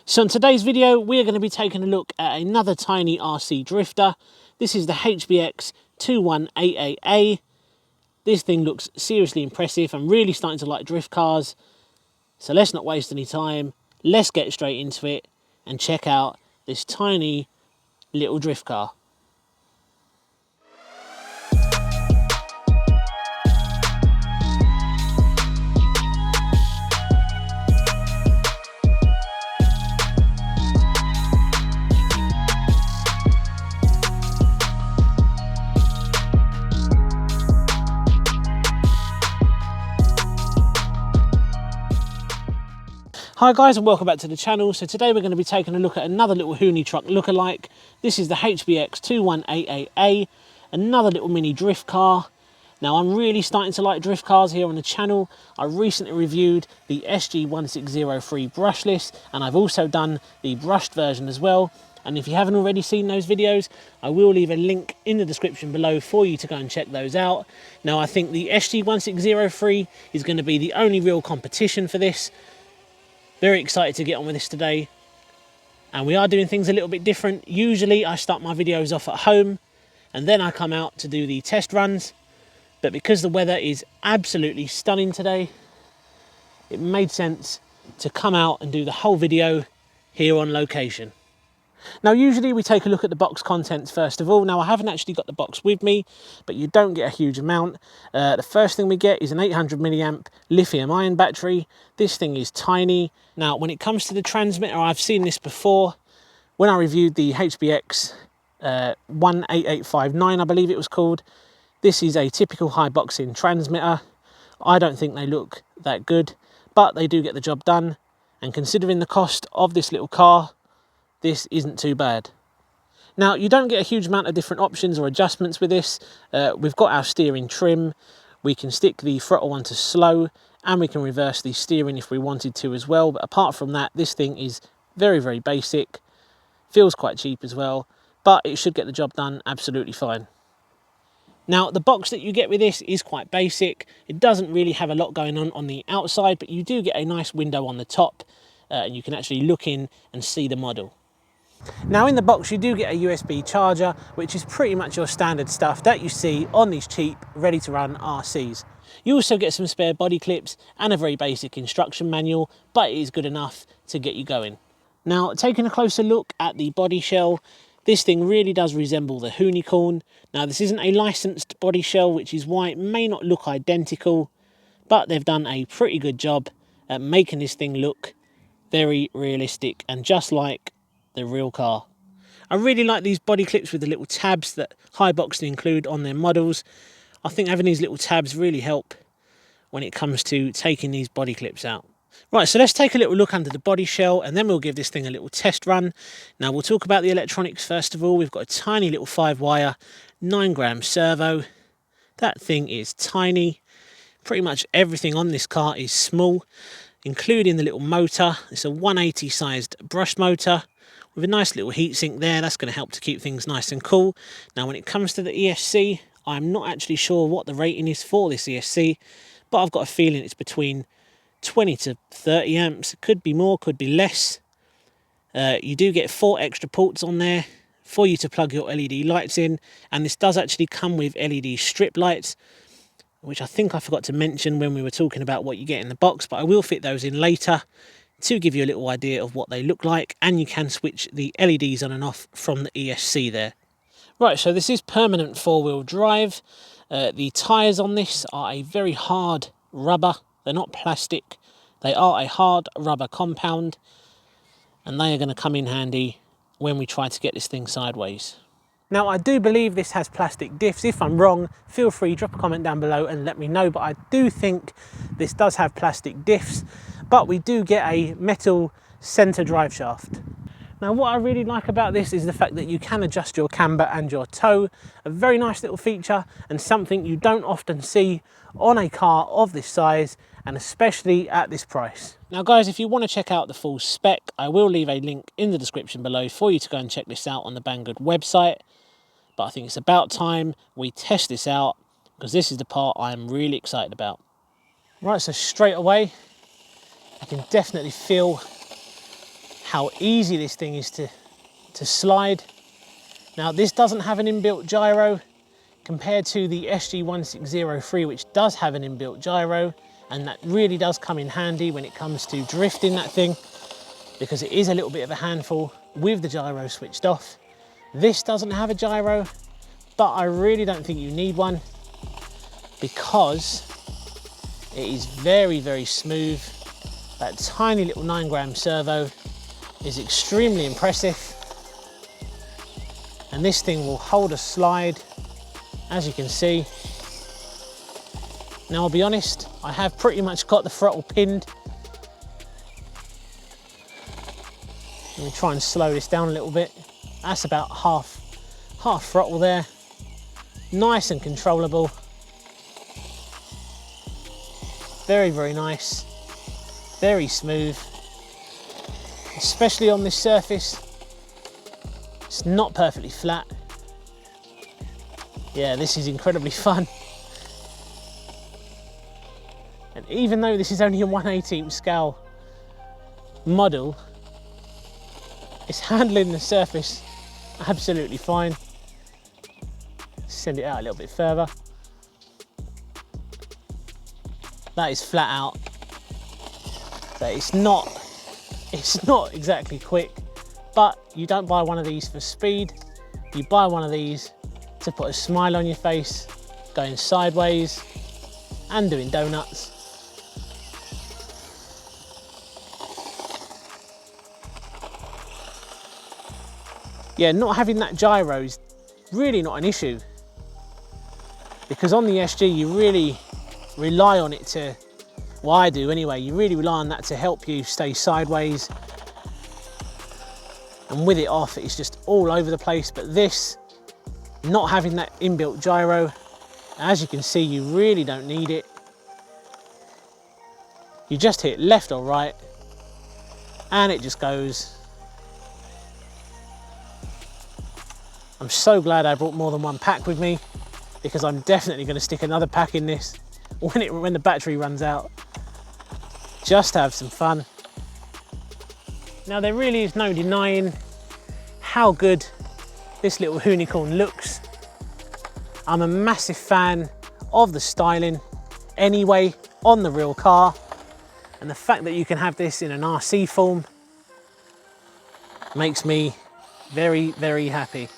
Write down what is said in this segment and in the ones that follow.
So in today's video, we are going to be taking a look at another tiny RC drifter. This is the HBX 2188A. This thing looks seriously impressive. I'm really starting to like drift cars. So let's not waste any time. Let's get straight into it and check out this tiny little drift car. Hi guys, and welcome back to the channel. So today we're going to be taking a look at another little Hoonie truck lookalike. This is the HBX 2188A, another little mini drift car. Now I'm really starting to like drift cars here on the channel. I recently reviewed the SG1603 brushless, and I've also done the brushed version as well. And if you haven't already seen those videos, I will leave a link in the description below for you to go and check those out. Now I think the SG1603 is going to be the only real competition for this. Very excited to get on with this today, and we are doing things a little bit different. Usually I start my videos off at home and then I come out to do the test runs, but because the weather is absolutely stunning today, it made sense to come out and do the whole video here on location. Now usually we take a look at the box contents first of all. Now I haven't actually got the box with me, but you don't get a huge amount. The first thing we get is an 800 milliamp lithium ion battery. This thing is tiny. Now when it comes to the transmitter, I've seen this before. When I reviewed the HBX 18859, I believe it was called, this is a typical high boxing transmitter. I don't think they look that good, but they do get the job done. And considering the cost of this little car, this isn't too bad. Now you don't get a huge amount of different options or adjustments with this. We've got our steering trim. We can stick the throttle onto slow, and we can reverse the steering if we wanted to as well. But apart from that, this thing is very, very basic. Feels quite cheap as well, but it should get the job done absolutely fine. Now the box that you get with this is quite basic. It doesn't really have a lot going on the outside, but you do get a nice window on the top, and you can actually look in and see the model. Now in the box you do get a USB charger, which is pretty much your standard stuff that you see on these cheap ready to run RCs. You also get some spare body clips and a very basic instruction manual, but it is good enough to get you going. Now taking a closer look at the body shell, this thing really does resemble the Hoonicorn. Now this isn't a licensed body shell, which is why it may not look identical, but they've done a pretty good job at making this thing look very realistic and just like the real car. I really like these body clips with the little tabs that Highbox include on their models. I think having these little tabs really help when it comes to taking these body clips out. Right, so let's take a little look under the body shell and then we'll give this thing a little test run. Now we'll talk about the electronics first of all. We've got a tiny little 5-wire 9-gram servo. That thing is tiny. Pretty much everything on this car is small, including the little motor. It's a 180 sized brush motor with a nice little heatsink there. That's going to help to keep things nice and cool. Now when it comes to the ESC, I'm not actually sure what the rating is for this ESC, but I've got a feeling it's between 20 to 30 amps. It could be more, could be less. You do get 4 extra ports on there for you to plug your LED lights in, and this does actually come with LED strip lights, which I think I forgot to mention when we were talking about what you get in the box, but I will fit those in later to give you a little idea of what they look like, and you can switch the LEDs on and off from the ESC there. Right, so this is permanent 4-wheel drive. The tyres on this are a very hard rubber. They're not plastic. They are a hard rubber compound, and they are going to come in handy when we try to get this thing sideways. Now I do believe this has plastic diffs. If I'm wrong, feel free, drop a comment down below and let me know, but I do think this does have plastic diffs, but we do get a metal center drive shaft. Now what I really like about this is the fact that you can adjust your camber and your toe. A very nice little feature and something you don't often see on a car of this size, and especially at this price. Now guys, if you want to check out the full spec, I will leave a link in the description below for you to go and check this out on the Banggood website. But I think it's about time we test this out, because this is the part I'm really excited about. Right, so straight away, I can definitely feel how easy this thing is to slide. Now this doesn't have an inbuilt gyro compared to the SG1603, which does have an inbuilt gyro, and that really does come in handy when it comes to drifting that thing, because it is a little bit of a handful with the gyro switched off. This doesn't have a gyro, but I really don't think you need one because it is very, very smooth. That tiny little 9-gram servo is extremely impressive, and this thing will hold a slide, as you can see. Now I'll be honest, I have pretty much got the throttle pinned. Let me try and slow this down a little bit. That's about half throttle there. Nice and controllable. Very, very nice. Very smooth. Especially on this surface. It's not perfectly flat. Yeah, this is incredibly fun. And even though this is only a 1/18 scale model, it's handling the surface absolutely fine. Send it out a little bit further. That is flat out. But it's not exactly quick, but you don't buy one of these for speed. You buy one of these to put a smile on your face, going sideways and doing donuts. Yeah, not having that gyro is really not an issue, because on the SG you really rely on it to, well I do anyway, you really rely on that to help you stay sideways, and with it off it's just all over the place. But this, not having that inbuilt gyro, as you can see, you really don't need it. You just hit left or right and it just goes. I'm so glad I brought more than one pack with me, because I'm definitely going to stick another pack in this when the battery runs out, just to have some fun. Now there really is no denying how good this little Hoonicorn looks. I'm a massive fan of the styling anyway on the real car, and the fact that you can have this in an RC form makes me very, very happy.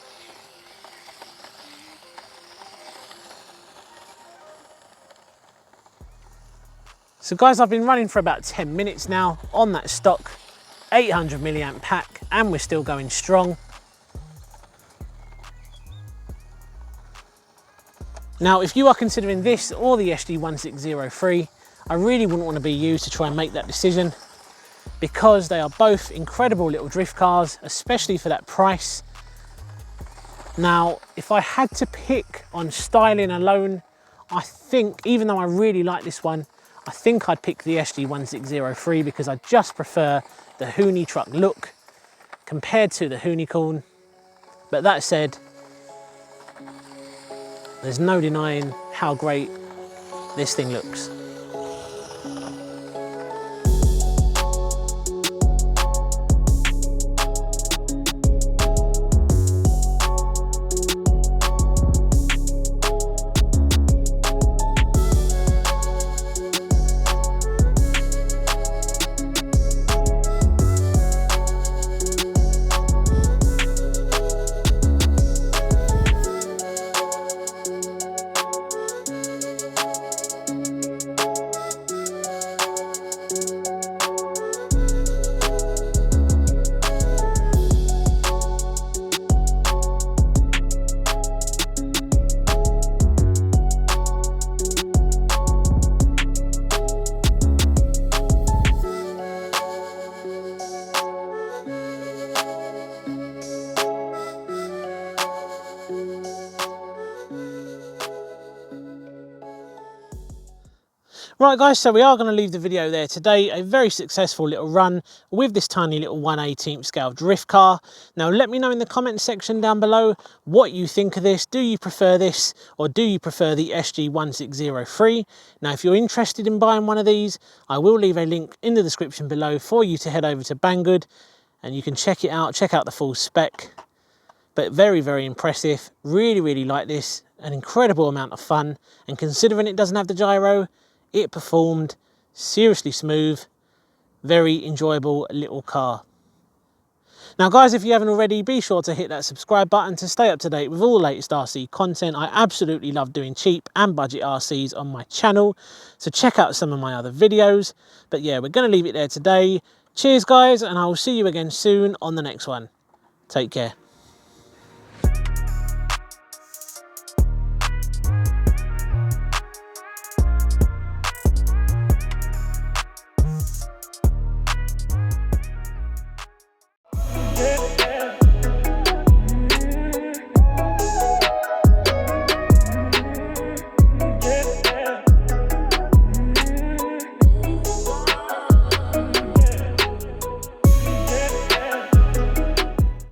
So guys, I've been running for about 10 minutes now on that stock 800 milliamp pack, and we're still going strong. Now, if you are considering this or the SG1603, I really wouldn't want to be you to try and make that decision, because they are both incredible little drift cars, especially for that price. Now, if I had to pick on styling alone, I think, even though I really like this one, I think I'd pick the SG1603, because I just prefer the Hoonie truck look compared to the Hoonicorn. But that said, there's no denying how great this thing looks. Right guys, so we are going to leave the video there today. A very successful little run with this tiny little 1/18 scale drift car. Now let me know in the comment section down below what you think of this. Do you prefer this, or do you prefer the SG1603? Now if you're interested in buying one of these, I will leave a link in the description below for you to head over to Banggood and you can check it out, check out the full spec. But very, very impressive. Really, really like this. An incredible amount of fun. And considering it doesn't have the gyro, it performed seriously smooth. Very enjoyable little car. Now guys, if you haven't already, be sure to hit that subscribe button to stay up to date with all the latest RC content. I absolutely love doing cheap and budget RCs on my channel, so check out some of my other videos. But yeah, we're going to leave it there today. Cheers guys, and I will see you again soon on the next one. Take care.